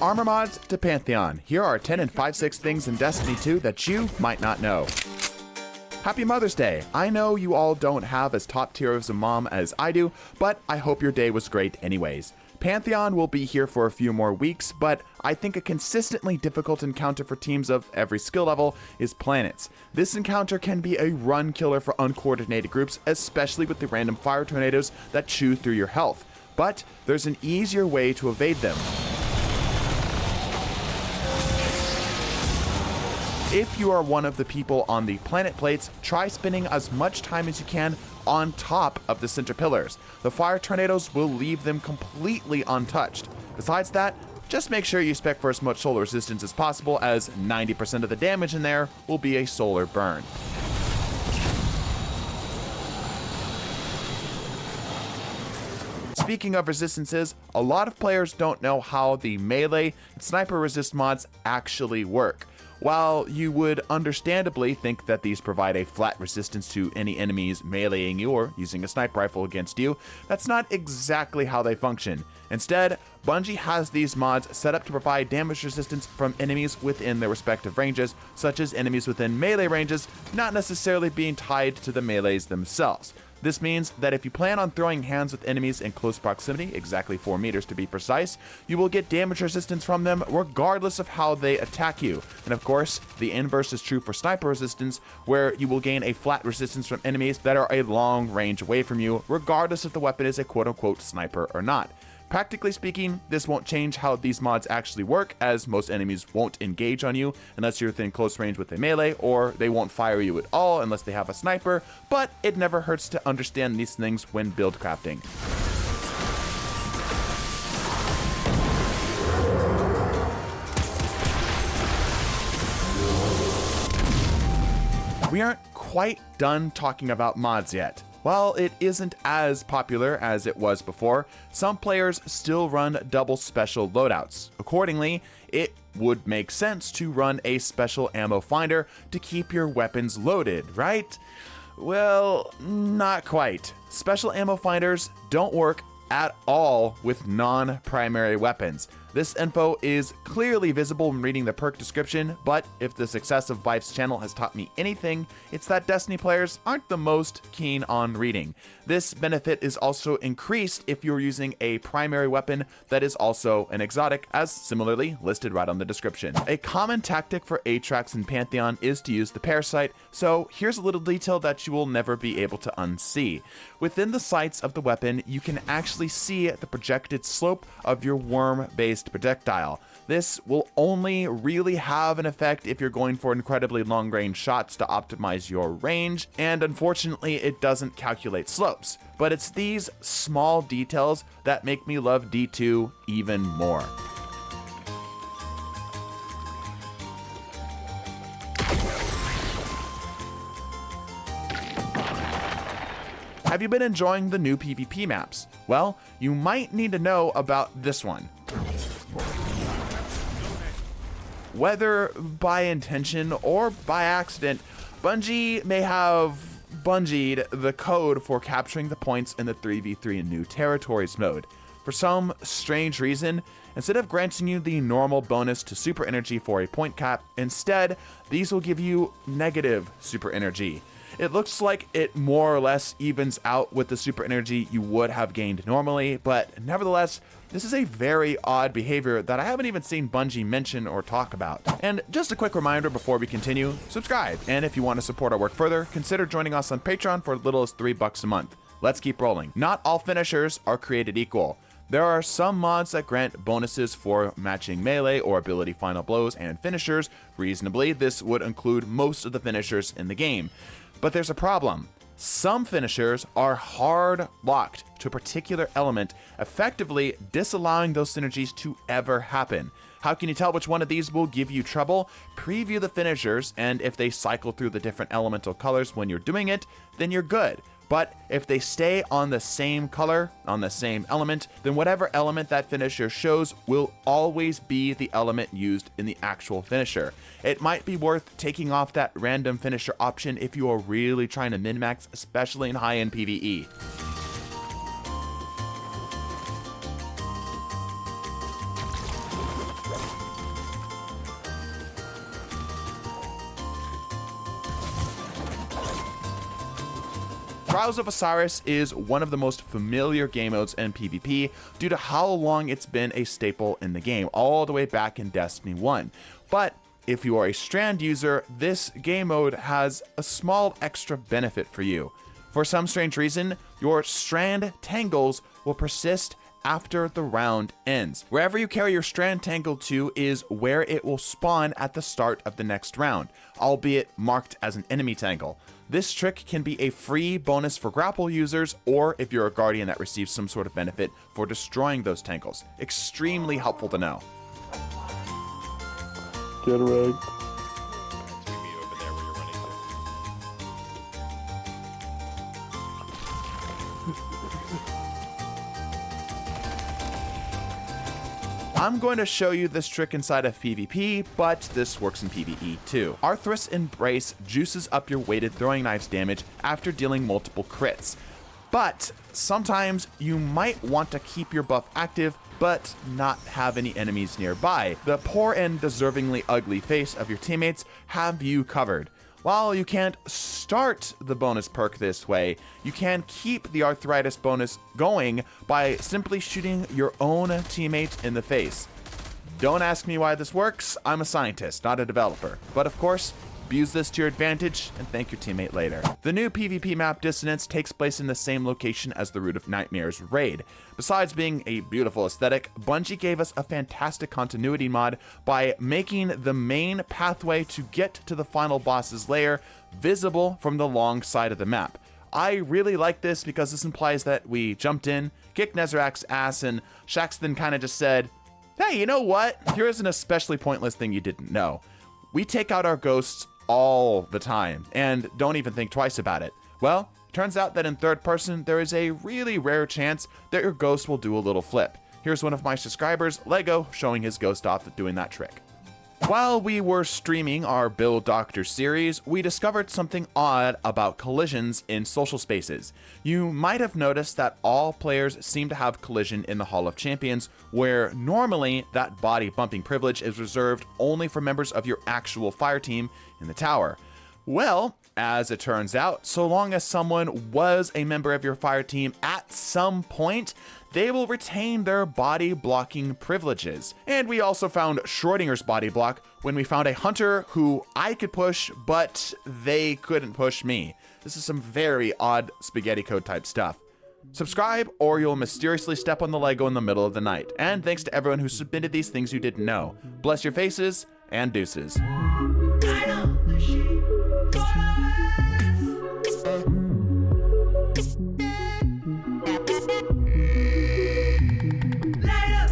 armor mods to Pantheon. Here are 10 and 5/6 things in Destiny 2 that you might not know. Happy Mother's Day. I know you all don't have as top tier of a mom as I do, but I hope your day was great anyways. Pantheon will be here for a few more weeks, but I think a consistently difficult encounter for teams of every skill level is planets. This encounter can be a run killer for uncoordinated groups, especially with the random fire tornadoes that chew through your health. But there's an easier way to evade them. If you are one of the people on the planet plates, try spending as much time as you can on top of the center pillars. The fire tornadoes will leave them completely untouched. Besides that, just make sure you spec for as much solar resistance as possible, as 90% of the damage in there will be a solar burn. Speaking of resistances, a lot of players don't know how the melee and sniper resist mods actually work. While you would understandably think that these provide a flat resistance to any enemies meleeing you or using a sniper rifle against you, that's not exactly how they function. Instead, Bungie has these mods set up to provide damage resistance from enemies within their respective ranges, such as enemies within melee ranges, not necessarily being tied to the melees themselves. This means that if you plan on throwing hands with enemies in close proximity, exactly 4 meters to be precise, you will get damage resistance from them regardless of how they attack you. And of course, the inverse is true for sniper resistance, where you will gain a flat resistance from enemies that are a long range away from you, regardless if the weapon is a quote-unquote sniper or not. Practically speaking, this won't change how these mods actually work, as most enemies won't engage on you unless you're within close range with a melee, or they won't fire you at all unless they have a sniper, but it never hurts to understand these things when build crafting. We aren't quite done talking about mods yet. While it isn't as popular as it was before, some players still run double special loadouts. Accordingly, it would make sense to run a special ammo finder to keep your weapons loaded, right? Well, not quite. Special ammo finders don't work at all with non-primary weapons. This info is clearly visible when reading the perk description, but if the success of Vife's channel has taught me anything, it's that Destiny players aren't the most keen on reading. This benefit is also increased if you're using a primary weapon that is also an exotic, as similarly listed right on the description. A common tactic for Aatrox in Pantheon is to use the Parasite, so here's a little detail that you will never be able to unsee. Within the sights of the weapon, you can actually see the projected slope of your worm-based projectile. This will only really have an effect if you're going for incredibly long-range shots to optimize your range, and unfortunately it doesn't calculate slopes. But it's these small details that make me love D2 even more. Have you been enjoying the new PvP maps? Well, you might need to know about this one. Whether by intention or by accident, Bungie may have bungeed the code for capturing the points in the 3v3 in New Territories mode. For some strange reason, instead of granting you the normal bonus to super energy for a point cap, instead, these will give you negative super energy. It looks like it more or less evens out with the super energy you would have gained normally, but nevertheless, this is a very odd behavior that I haven't even seen Bungie mention or talk about. And just a quick reminder before we continue, subscribe, and if you want to support our work further, consider joining us on Patreon for as little as $3 a month. Let's keep rolling. Not all finishers are created equal. There are some mods that grant bonuses for matching melee or ability final blows and finishers. Reasonably, this would include most of the finishers in the game. But there's a problem. Some finishers are hard locked to a particular element, effectively disallowing those synergies to ever happen. How can you tell which one of these will give you trouble? Preview the finishers, and if they cycle through the different elemental colors when you're doing it, then you're good. But if they stay on the same color, on the same element, then whatever element that finisher shows will always be the element used in the actual finisher. It might be worth taking off that random finisher option if you are really trying to min-max, especially in high-end PvE. Trials of Osiris is one of the most familiar game modes in PvP due to how long it's been a staple in the game, all the way back in Destiny 1. But if you are a Strand user, this game mode has a small extra benefit for you. For some strange reason, your Strand tangles will persist after the round ends. Wherever you carry your Strand tangle to is where it will spawn at the start of the next round, albeit marked as an enemy tangle. This trick can be a free bonus for grapple users, or if you're a Guardian that receives some sort of benefit for destroying those tangles. Extremely helpful to know. Get rigged. I'm going to show you this trick inside of PvP, but this works in PvE too. Arthur's Embrace juices up your weighted throwing knives damage after dealing multiple crits. But sometimes you might want to keep your buff active, but not have any enemies nearby. The poor and deservingly ugly face of your teammates have you covered. While you can't start the bonus perk this way, you can keep the arthritis bonus going by simply shooting your own teammate in the face. Don't ask me why this works, I'm a scientist, not a developer. But of course, abuse this to your advantage and thank your teammate later. The new PvP map Dissonance takes place in the same location as the Root of Nightmares raid. Besides being a beautiful aesthetic, Bungie gave us a fantastic continuity mod by making the main pathway to get to the final boss's lair visible from the long side of the map. I really like this because this implies that we jumped in, kicked Nezarec's ass, and Shaxx then kind of just said, hey, you know what? Here's an especially pointless thing you didn't know. We take out our ghosts all the time and don't even think twice about it. Well, turns out that in third person, there is a really rare chance that your ghost will do a little flip. Here's one of my subscribers, Lego, showing his ghost off doing that trick. While we were streaming our Build Doctor series, we discovered something odd about collisions in social spaces. You might have noticed that all players seem to have collision in the Hall of Champions, where normally that body bumping privilege is reserved only for members of your actual fire team in the tower. Well, as it turns out, so long as someone was a member of your fire team at some point, they will retain their body blocking privileges. And we also found Schrodinger's body block when we found a hunter who I could push, but they couldn't push me. This is some very odd spaghetti code type stuff. Subscribe or you'll mysteriously step on the Lego in the middle of the night. And thanks to everyone who submitted these things you didn't know. Bless your faces and deuces.